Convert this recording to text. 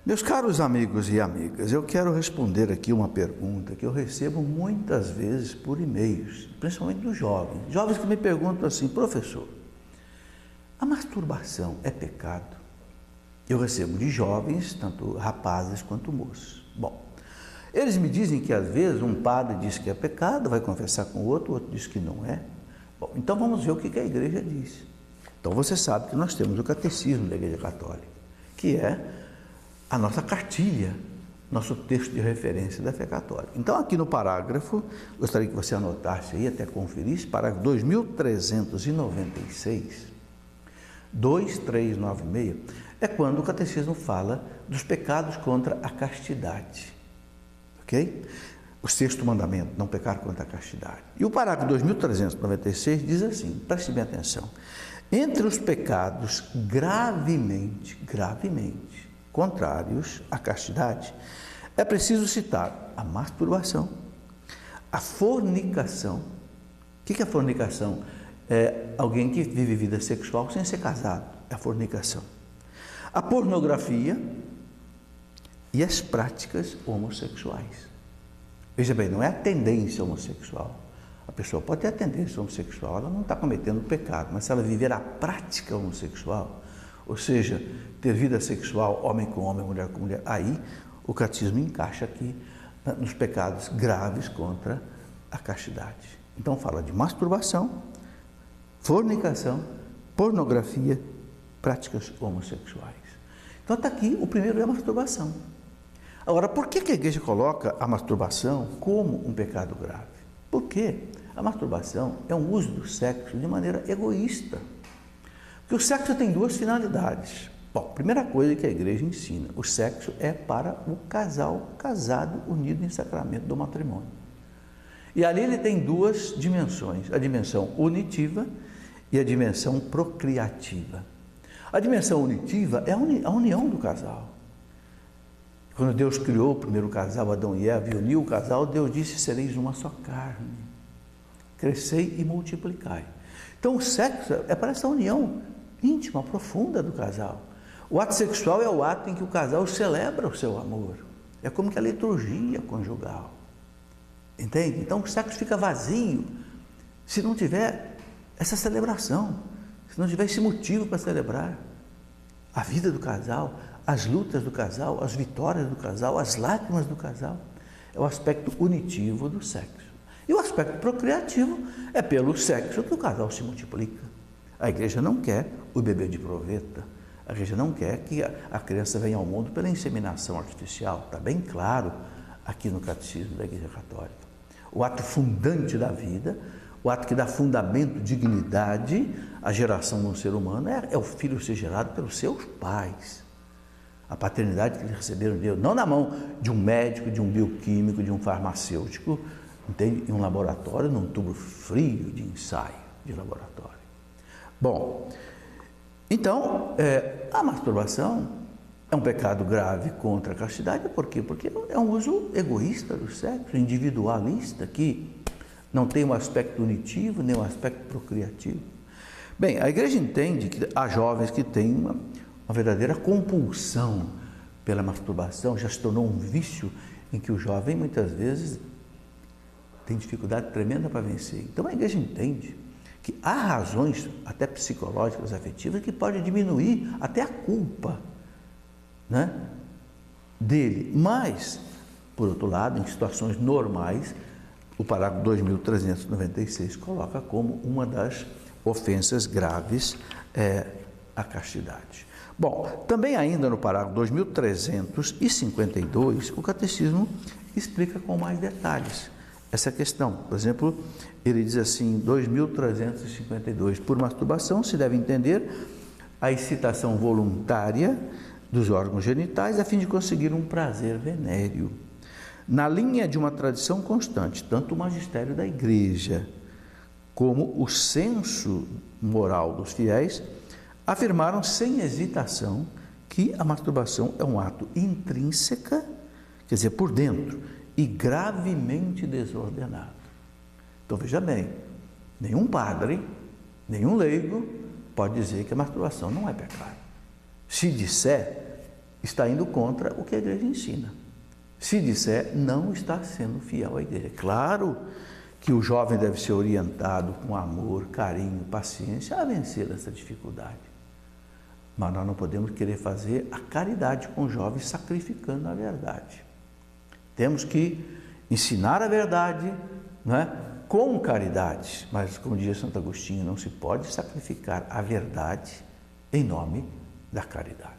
Meus caros amigos e amigas, eu quero responder aqui uma pergunta que eu recebo muitas vezes por e-mails, principalmente dos jovens. Jovens que me perguntam assim: professor, a masturbação é pecado? Eu recebo de jovens, tanto rapazes quanto moços. Bom, eles me dizem que às vezes um padre diz que é pecado, vai confessar com o outro diz que não é. Bom, então vamos ver o que a igreja diz. Então você sabe que nós temos o catecismo da Igreja Católica, que é a nossa cartilha, nosso texto de referência da fé católica. Então aqui no parágrafo, gostaria que você anotasse aí, até conferisse, parágrafo 2396, 2396, é quando o catecismo fala dos pecados contra a castidade, ok? O sexto mandamento, não pecar contra a castidade. E o parágrafo 2396 diz assim, preste bem atenção: entre os pecados gravemente contrários à castidade, é preciso citar a masturbação, a fornicação. O que é fornicação? É alguém que vive vida sexual sem ser casado, é a fornicação. A pornografia e as práticas homossexuais. Veja bem, não é a tendência homossexual. A pessoa pode ter a tendência homossexual, ela não está cometendo pecado, mas se ela viver a prática homossexual, ou seja, ter vida sexual, homem com homem, mulher com mulher, aí o catecismo encaixa aqui nos pecados graves contra a castidade. Então fala de masturbação, fornicação, pornografia, práticas homossexuais. Então está aqui, o primeiro é a masturbação. Agora, por que a igreja coloca a masturbação como um pecado grave? Porque a masturbação é um uso do sexo de maneira egoísta. Porque o sexo tem duas finalidades. Bom, primeira coisa que a igreja ensina: o sexo é para o casal casado, unido em sacramento do matrimônio. E ali ele tem duas dimensões: a dimensão unitiva e a dimensão procriativa. A dimensão unitiva é a união do casal. Quando Deus criou o primeiro casal, Adão e Eva, e uniu o casal, Deus disse: sereis uma só carne, crescei e multiplicai. Então o sexo é para essa união íntima, profunda do casal. O ato sexual é o ato em que o casal celebra o seu amor. É como que a liturgia conjugal. Entende? Então o sexo fica vazio se não tiver essa celebração, se não tiver esse motivo para celebrar a vida do casal, as lutas do casal, as vitórias do casal, as lágrimas do casal. É o aspecto unitivo do sexo. E o aspecto procriativo é pelo sexo que o casal se multiplica. A igreja não quer o bebê de proveta. A igreja não quer que a criança venha ao mundo pela inseminação artificial. Está bem claro aqui no catecismo da Igreja Católica. O ato fundante da vida, o ato que dá fundamento, dignidade à geração de um ser humano é o filho ser gerado pelos seus pais. A paternidade que eles receberam de Deus, não na mão de um médico, de um bioquímico, de um farmacêutico, entende? Em um laboratório, num tubo frio de ensaio de laboratório. Bom, então, a masturbação é um pecado grave contra a castidade. Por quê? Porque é um uso egoísta do sexo, individualista, que não tem um aspecto unitivo, nem um aspecto procriativo. Bem, a igreja entende que há jovens que têm uma verdadeira compulsão pela masturbação, já se tornou um vício em que o jovem muitas vezes tem dificuldade tremenda para vencer. Então a igreja entende que há razões, até psicológicas, afetivas, que podem diminuir até a culpa, né, dele. Mas, por outro lado, em situações normais, o parágrafo 2396 coloca como uma das ofensas graves a castidade. Bom, também ainda no parágrafo 2352, o catecismo explica com mais detalhes essa questão. Por exemplo, ele diz assim, 2352, por masturbação se deve entender a excitação voluntária dos órgãos genitais a fim de conseguir um prazer venéreo. Na linha de uma tradição constante, tanto o magistério da igreja como o senso moral dos fiéis afirmaram sem hesitação que a masturbação é um ato intrínseca, quer dizer, por dentro, e gravemente desordenado. Então veja bem, nenhum padre, nenhum leigo pode dizer que a masturbação não é pecado. Se disser, está indo contra o que a igreja ensina. Se disser, não está sendo fiel à igreja. Claro que o jovem deve ser orientado com amor, carinho, paciência a vencer essa dificuldade. Mas nós não podemos querer fazer a caridade com o jovem sacrificando a verdade. Temos que ensinar a verdade, não é? Com caridade, mas como diz Santo Agostinho, não se pode sacrificar a verdade em nome da caridade.